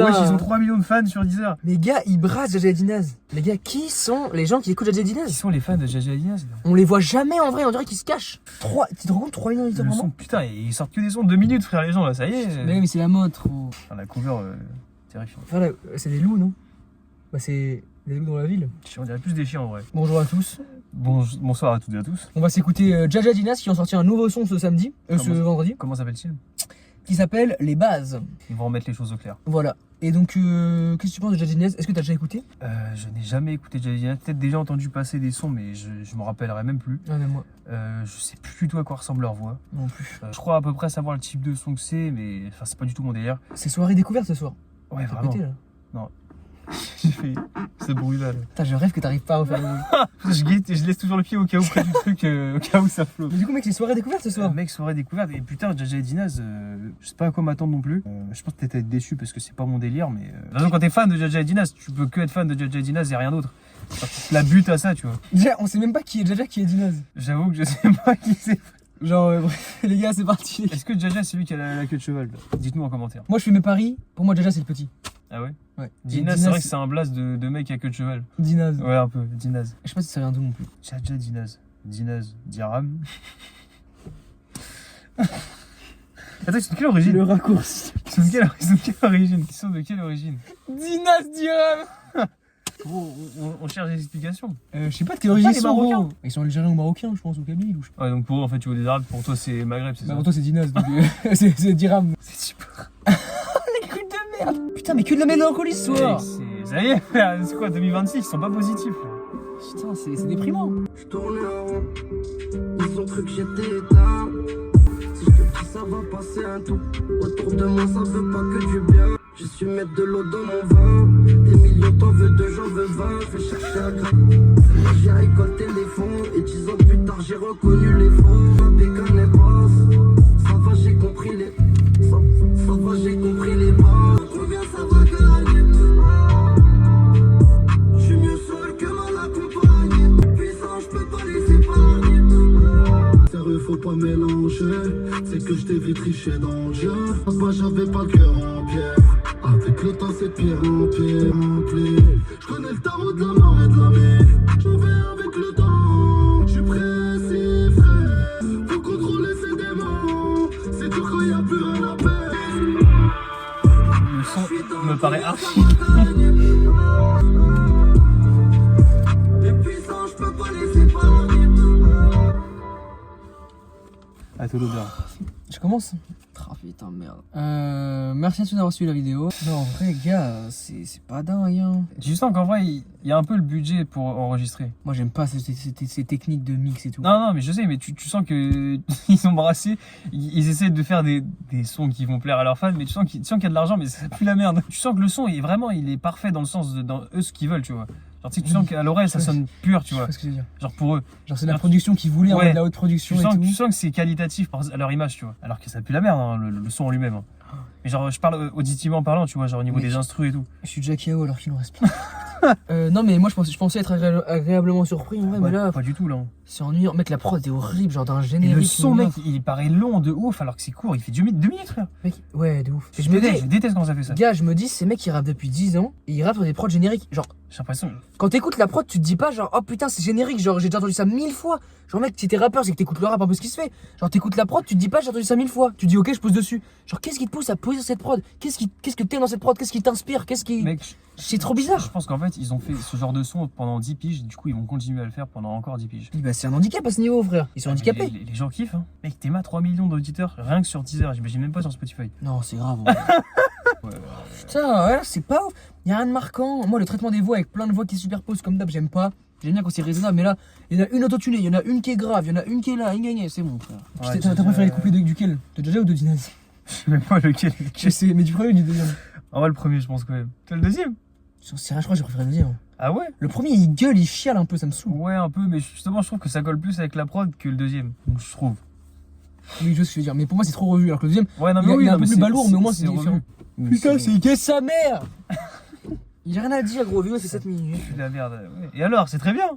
Wesh, ils ont 3 millions de fans sur Deezer. Mais gars, ils brassent Jaja et Dinaz. Les gars, qui sont les gens qui écoutent Jaja et Qui Dinaz? sont les fans de Jaja et Dinaz? On les voit jamais en vrai, on dirait qu'ils se cachent. Tu te rends compte, 3 millions d'auditeurs Le par son, mois? putain, ils sortent que des sons de 2 minutes, frère, les gens là, ça y est. Mais c'est la mode, trop. La cover, terrifiant. Enfin, là, c'est des loups, non? Bah, c'est des loups dans la ville. On dirait plus des chiens en vrai. Bonjour à tous. Bonsoir à toutes et à tous. On va s'écouter Jaja et Dinaz qui ont sorti un nouveau son ce samedi, ce vendredi, Comment s'appelle-t-il? qui s'appelle Les Bases. Ils vont remettre les choses au clair. Voilà. Et donc, qu'est-ce que tu penses de Jaja et Dinaz? Est-ce que t'as déjà écouté? Je n'ai jamais écouté Jaja et Dinaz. Peut-être déjà entendu passer des sons, mais je m'en rappellerai même plus. Ah, même moi. Je sais plus du tout à quoi ressemble leur voix. Non plus. Je crois à peu près savoir le type de son que c'est, mais enfin, c'est pas du tout mon délire. C'est soirée découverte ce soir. Ouais, T'as vraiment. pété, là. Non. J'ai fait ce bruit-là. Là. Putain, je rêve que t'arrives pas à refaire le bruit. Je guette et je laisse toujours le pied au cas où près du truc, au cas où ça flotte. Mais du coup, mec, c'est soirée découverte ce soir. Mec, soirée découverte. Et putain, Jaja et Dinaz, je sais pas à quoi m'attendre non plus. Je pense peut-être être déçu parce que c'est pas mon délire, mais. De toute façon, quand t'es fan de Jaja et Dinaz, tu peux que être fan de Jaja et Dinaz et rien d'autre. Genre, tu te la butes à ça, tu vois. Déjà, on sait même pas qui est Jaja, qui est Dinaz. J'avoue que je sais pas qui c'est. Genre, bref, les gars, c'est parti. Est-ce que Jaja c'est celui qui a la queue de cheval là? Dites-nous en commentaire. Moi, je fais mes paris. Pour moi, Jaja, c'est le petit. Ah ouais? Ouais. Dinaz, c'est vrai que c'est un blast de mec à queue de cheval. Dinaz. Ouais, un peu, Dinaz. Je sais pas si ça vient d'où non plus. Jaja Dinaz. Dinaz, Diram. Attends, ils sont de quelle origine? Le raccourci. Ils sont de quelle origine? Ils sont de quelle origine? Dinaz Diram. Gros, on cherche des explications. Je sais pas de quelle origine les ils sont. Marocains. Gros. Ils sont algériens ou marocains, je pense, ou kabyles ou je sais pas. Ouais, donc pour eux, en fait, tu vois des arabes, pour toi, c'est Maghreb, c'est Bah, ça? pour toi, c'est Dinaz. Donc, c'est Diram. C'est super. Les couilles de merde. Putain, mais que de la mélancolie ce soir. Ça y est, c'est quoi, 2026, ils sont pas positifs. Là. Putain, c'est déprimant. Je tournais en rond, ils ont cru que j'étais éteint. Si je te dis ça va passer un tout, autour de moi ça veut pas que du bien. Je suis maître de l'eau dans mon vin, des millions t'en veux deux, j'en veux 20. Je vais chercher un grain, là j'ai récolté les fonds. Et 10 ans plus tard j'ai reconnu les faux. Ma bécane est basse, ça va j'ai compris les... Ça va j'ai compris les bases. Combien ça va gagner? Je suis mieux seul que mal accompagné. Puissant, je peux pas les épargner. Sérieux, faut pas mélanger. C'est que je t'ai vu tricher dans le jeu. Moi j'avais pas le cœur en pierre. Avec le temps, c'est de pire en pire. Je connais le tarot de la mort et de la vie. J'en vais avec le temps. Je suis pressé, frère. Faut contrôler ses démons. C'est dur quand y a plus rien à perdre. Le son me paraît archi. Les puissants, je peux pas les épargner. À tout l'odeur. Je commence. Ah putain merde. Merci à tous d'avoir suivi la vidéo. Non en vrai gars, c'est pas dingue hein. Tu sens qu'en vrai, il y a un peu le budget pour enregistrer. Moi j'aime pas ces techniques de mix et tout. Non, mais je sais, mais tu sens que ils ont brassé, ils essaient de faire des sons qui vont plaire à leurs fans, mais tu sens qu'il y a de l'argent, mais ça pue la merde. Tu sens que le son est vraiment, il est parfait dans le sens de dans eux ce qu'ils veulent, tu vois. Genre tu sens qu'à l'oreille ça sonne pur, tu vois. Je sais pas ce que je veux dire. Genre pour eux. Genre c'est la production qu'ils voulaient, Ouais. de la haute production Tu et tout. sens que c'est qualitatif à leur image, tu vois. Alors que ça pue la merde, hein, le son en lui-même. Hein. Mais genre, je parle auditivement parlant, tu vois, genre au niveau des instrus et tout. Je suis Jackie O alors qu'il en reste plus. Non mais moi je pensais être agréablement surpris en vrai, mais là Pas du tout, là. c'est ennuyant. Mec la prod est horrible, genre d'un Et générique. le son, mec, il paraît long de ouf alors que c'est court, il fait 2 minutes, frère. Mec, ouais de ouf. Et Je déteste quand ça fait ça. Gars, je me dis, ces mecs qui rappent depuis 10 ans et ils rappent sur des prods génériques. Genre, J'ai l'impression. quand t'écoutes la prod, tu te dis pas genre, oh putain, c'est générique, genre j'ai déjà entendu ça 1000 fois. Genre, mec, si t'es rappeur, c'est que t'écoutes le rap un peu ce qui se fait. Genre, t'écoutes la prod, tu te dis pas, j'ai entendu ça 1000 fois. Tu dis, ok, je pose dessus. Genre, qu'est-ce qui te pousse à poser sur cette prod? Qu'est-ce que t'aimes dans cette prod? Qu'est-ce qui t'inspire? Mec, C'est trop bizarre. je pense qu'en fait, ils ont fait ce genre de son pendant 10 piges, du coup, ils vont continuer à le faire pendant encore 10 piges. Bah, c'est un handicap à ce niveau, frère. Ils sont handicapés. Les gens kiffent, hein. Mec, t'es 3 millions d'auditeurs rien que sur Deezer, j'imagine même pas sur Spotify. Non, c'est grave. Putain, ouais, c'est pas ouf. Y'a rien de marquant. Moi, le traitement des voix avec plein de voix qui se superposent comme d'hab, j'aime pas. J'aime bien quand c'est raisonnable, mais là, il y en a une autotunée, il y en a une qui est grave, il y en a une qui est là, c'est bon, frère. Ouais, T'as préféré les couper duquel? De Jaja ou de Dinaz? Je sais même pas lequel. Je sais, mais du premier ou du deuxième? En vrai, le premier, je pense quand même. T'as le deuxième? C'est rien, je crois que j'ai préféré le deuxième. Ah ouais? Le premier, il gueule, il chiale un peu, ça me saoule. Ouais, un peu, mais justement, je trouve que ça colle plus avec la prod que le deuxième. Donc, je trouve. Oui, je sais ce que tu veux dire, mais pour moi, c'est trop revu, alors que le deuxième, Ouais, non, mais il oui, est un non, peu mais plus balourd, mais au moins, c'est revu. différent. Mais Putain, c'est qu'est-ce sa mère? Il a rien à dire, gros, vidéo, c'est 7 minutes. pue la merde. Ouais. Et alors, c'est très bien.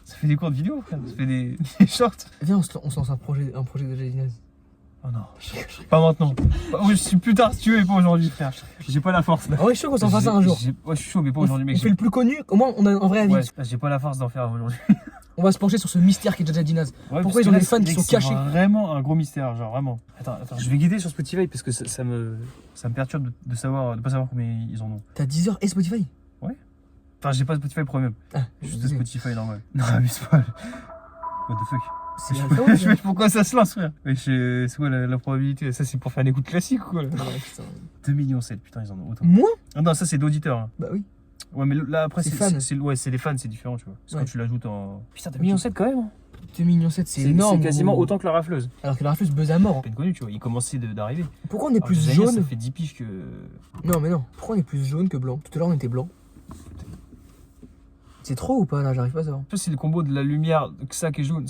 Ça fait des courtes vidéos, frère. Ça fait des shorts. Viens, on se lance un projet de Jaja Dinaz. Oh non. Pas maintenant. Oui, je suis plus tard si tu veux, mais pas aujourd'hui, frère. J'ai pas la force là. Ah ouais, je suis chaud qu'on s'en fasse un jour. Ouais, je suis chaud, mais pas aujourd'hui, mec. On fait le plus connu, au moins on a un vrai avis. Ouais, j'ai pas la force d'en faire aujourd'hui. On va se pencher sur ce mystère qui est Jaja Dinaz. Ouais, Pourquoi ils ont des fans qui sont cachés? C'est vraiment un gros mystère, genre vraiment. Attends, je vais guider sur Spotify parce que ça me perturbe de pas savoir combien ils en ont. T'as Deezer et Spotify? Enfin, j'ai pas Spotify Premium. Ah, Juste Spotify normal. Non, mais c'est pas. What the fuck? C'est Alpha One, Je sais pourquoi ça se lance, frère. Mais c'est quoi la probabilité? Ça, c'est pour faire une écoute classique ou quoi là? Ouais, putain. 2,7 millions, putain, ils en ont autant. Moins? Ah non, ça c'est d'auditeurs. Hein. Bah oui. Ouais, mais là après, C'est fans. c'est les fans, c'est différent, tu vois. C'est Ouais. quand tu l'ajoutes en. Putain, 2,7 millions quand même. Hein. 2,7 millions, c'est énorme. C'est quasiment gros. autant que la rafleuse. Alors que la rafleuse buzz à mort. Peine connu, tu vois. Il commençait d'arriver. Pourquoi on est Alors, plus Zania, jaune? Ça fait 10 piges que. Non, mais non. Pourquoi on est plus jaune que blanc? Tout à l'heure, on était blanc. C'est trop ou pas là? J'arrive pas à savoir. Ça, c'est le combo de la lumière, ça qui est jaune,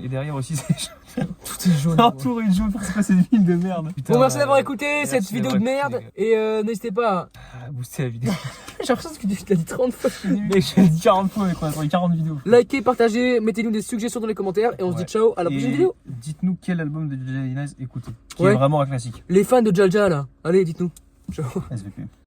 et derrière aussi c'est jaune. Tout est jaune. Entouré de jaune, c'est pas cette ville de merde. Putain, Bon, merci d'avoir écouté cette merci vidéo de d'avoir merde. écouté, Et n'hésitez pas. à booster la vidéo. J'ai l'impression que tu l'as dit 30 fois depuis le début. Mec, j'ai dit 40 fois, quoi, sur les 40 vidéos. Likez, partagez, mettez-nous des suggestions dans les commentaires. Et on se Ouais. dit ciao à la prochaine Et vidéo. dites-nous quel album de Jaja Dinaz écoutez, qui Ouais. est vraiment un classique. Les fans de Jaja là. Allez, dites-nous. Ciao. SVP.